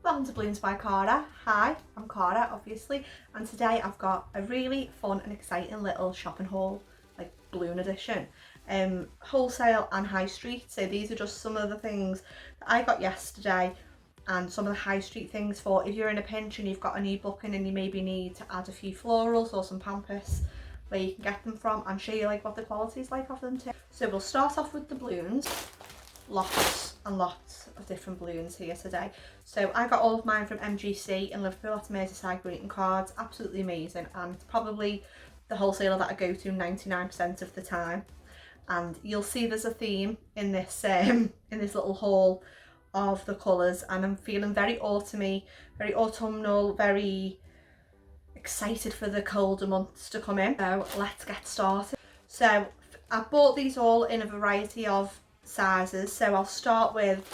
Welcome to Balloons by Cara. Hi, I'm Cara obviously, and today I've got a really fun and exciting little shopping haul, like balloon edition, wholesale and high street. So these are just some of the things that I got yesterday and some of the high street things for if you're in a pinch and you've got a new booking and you maybe need to add a few florals or some pampas, where you can get them from, and show you like what the quality is like of them too. So we'll start off with the balloons. Lots and lots of different balloons here today. So I got all of mine from MGC in Liverpool at Merseyside greeting cards. Absolutely amazing, and probably the wholesaler that I go to 99% of the time. And you'll see there's a theme in this little haul of the colours, and I'm feeling very autumny, very autumnal, very excited for the colder months to come in. So let's get started. So I bought these all in a variety of sizes, so I'll start with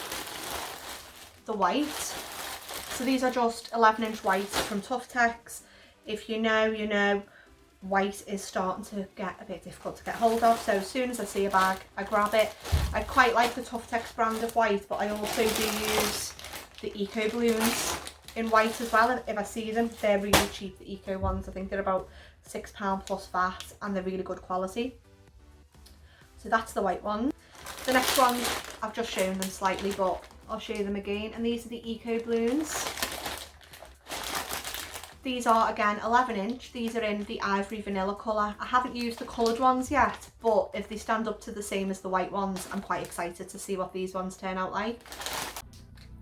the white. So these are just 11-inch whites from Tuftex. If you know, you know, white is starting to get a bit difficult to get hold of, so as soon as I see a bag I grab it. I quite like the Tuftex brand of white, but I also do use the eco balloons in white as well if I see them. They're really cheap, the eco ones. I think they're about £6 plus VAT, and they're really good quality. So that's the white one. The next ones, I've just shown them slightly, but I'll show them again. And these are the eco balloons. These are again 11-inch. These are in the ivory vanilla colour. I haven't used the coloured ones yet, but if they stand up to the same as the white ones, I'm quite excited to see what these ones turn out like.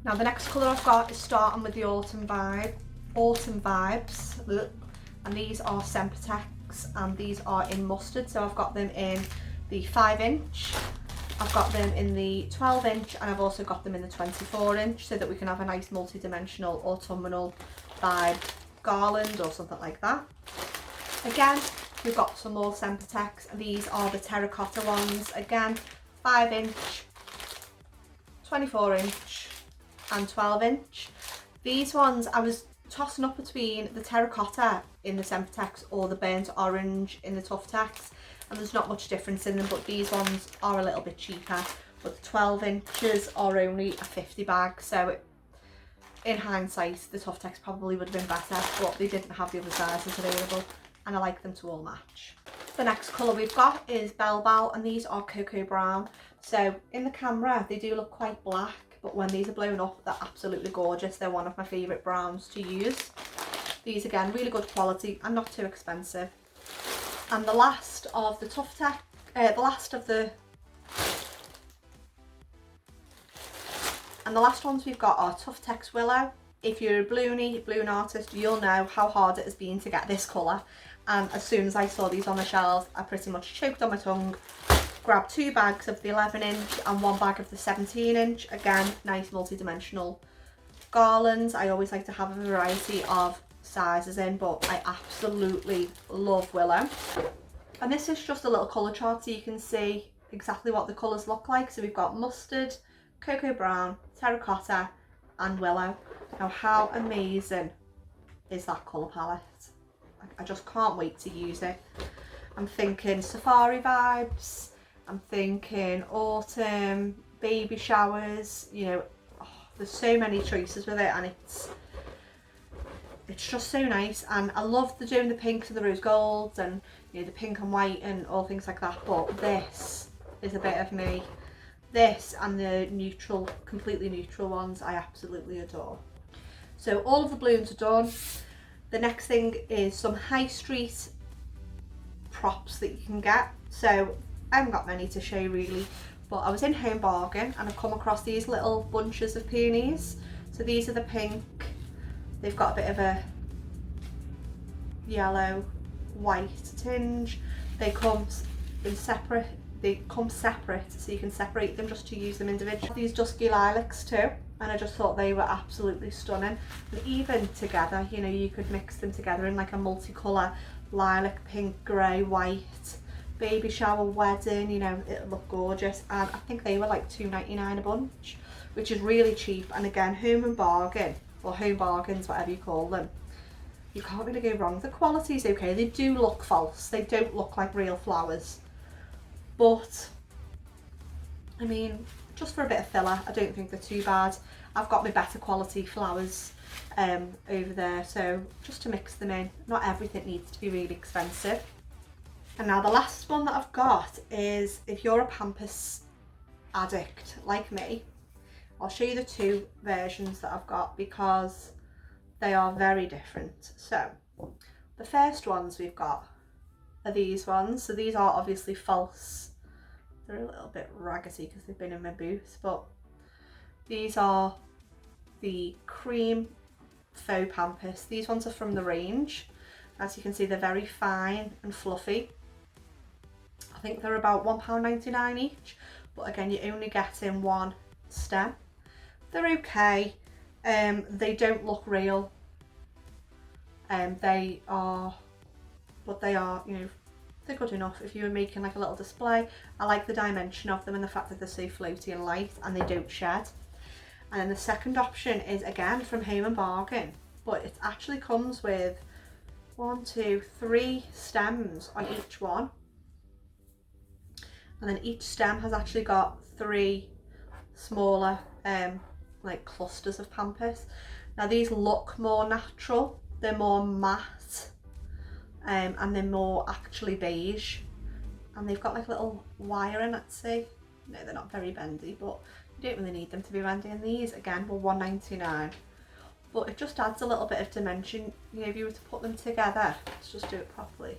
Now the next colour I've got is starting with the autumn vibes. And these are Sempertex, and these are in mustard. So I've got them in the 5-inch. I've got them in the 12-inch, and I've also got them in the 24-inch, so that we can have a nice multi-dimensional autumnal vibe garland or something like that. Again, we've got some more Sempertex, and these are the terracotta ones. Again, 5-inch, 24-inch and 12-inch. These ones I was tossing up between the terracotta in the Sempertex or the burnt orange in the Tuftex, and there's not much difference in them, but these ones are a little bit cheaper. But the 12-inches are only a 50 bag, so in hindsight the Tuftex probably would have been better, but they didn't have the other sizes available, and I like them to all match. The next colour we've got is Bell Bell, and these are cocoa brown. So in the camera they do look quite black, but when these are blown up they're absolutely gorgeous. They're one of my favourite browns to use. These again, really good quality and not too expensive. And the last of the Tuftex, the last ones we've got are Tuftex Willow. If you're a balloon artist, you'll know how hard it has been to get this colour. And as soon as I saw these on the shelves, I pretty much choked on my tongue, grabbed 2 bags of the 11-inch and 1 bag of the 17-inch. Again, nice multi-dimensional garlands. I always like to have a variety of sizes in, but I absolutely love Willow. And this is just a little colour chart so you can see exactly what the colours look like. So we've got mustard, cocoa brown, terracotta and willow. Now how amazing is that colour palette? I just can't wait to use it. I'm thinking safari vibes, I'm thinking autumn, baby showers, you know, there's so many choices with it, and it's just so nice. And I love doing the pinks and the rose golds and, you know, the pink and white and all things like that, but this is a bit of me. This and the neutral, completely neutral ones I absolutely adore. So all of the balloons are done. The next thing is some high street props that you can get. So I haven't got many to show really, but I was in Home Bargain and I've come across these little bunches of peonies. So these are the pink. They've got a bit of a yellow white tinge. They come separate, so you can separate them just to use them individually. These dusky lilacs too, and I just thought they were absolutely stunning. And even together, you know, you could mix them together in like a multicolour lilac, pink, grey, white, baby shower, wedding, you know, it'll look gorgeous. And I think they were like £2.99 a bunch, which is really cheap. And again, Home and Bargain, or Home Bargains, whatever you call them, you can't really go wrong. The quality's okay. They do look false, they don't look like real flowers, but I mean, just for a bit of filler, I don't think they're too bad. I've got my better quality flowers over there, so just to mix them in. Not everything needs to be really expensive. And now the last one that I've got is, if you're a pampas addict like me, I'll show you the two versions that I've got because they are very different. So the first ones we've got are these ones. So these are obviously false. They're a little bit raggedy because they've been in my booth, but these are the cream faux pampas. These ones are from the range. As you can see, they're very fine and fluffy. I think they're about £1.99 each, but again, you're only getting one stem. They're okay. They don't look real. They are, you know, they're good enough if you were making like a little display. I like the dimension of them and the fact that they're so floaty and light and they don't shed. And then the second option is again from Home and Bargain, but it actually comes with 1, 2, 3 stems on each one. And then each stem has actually got 3 smaller like clusters of pampas. Now these look more natural, they're more matte, and they're more actually beige, and they've got like a little wire in it. See, no, they're not very bendy, but you don't really need them to be bendy. And these again were £1.99, but it just adds a little bit of dimension. You know, if you were to put them together, let's just do it properly.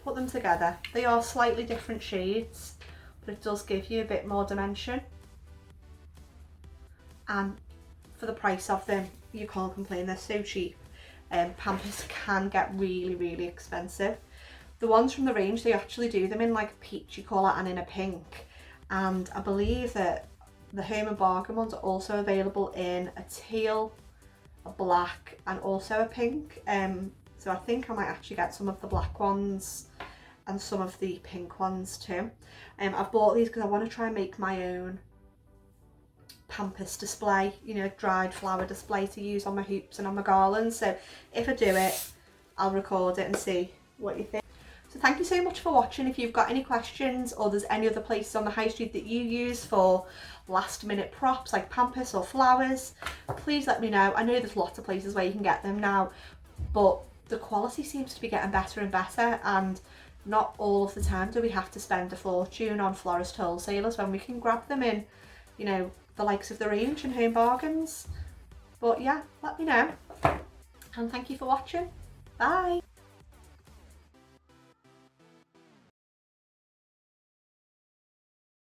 Put them together, they are slightly different shades, but it does give you a bit more dimension. And for the price of them, you can't complain, they're so cheap. Pampas can get really, really expensive. The ones from the range, they actually do them in like a peachy colour and in a pink. And I believe that the Home and Bargain ones are also available in a teal, a black, and also a pink. So I think I might actually get some of the black ones and some of the pink ones too. I've bought these because I want to try and make my own pampas display, you know, dried flower display to use on my hoops and on my garlands. So if I do it, I'll record it and see what you think. So thank you so much for watching. If you've got any questions or there's any other places on the high street that you use for last minute props like pampas or flowers, please let me know. I know there's lots of places where you can get them now, but the quality seems to be getting better and better, and not all of the time do we have to spend a fortune on florist wholesalers when we can grab them in, you know, the likes of the range and Home Bargains. But yeah, let me know, and thank you for watching. Bye.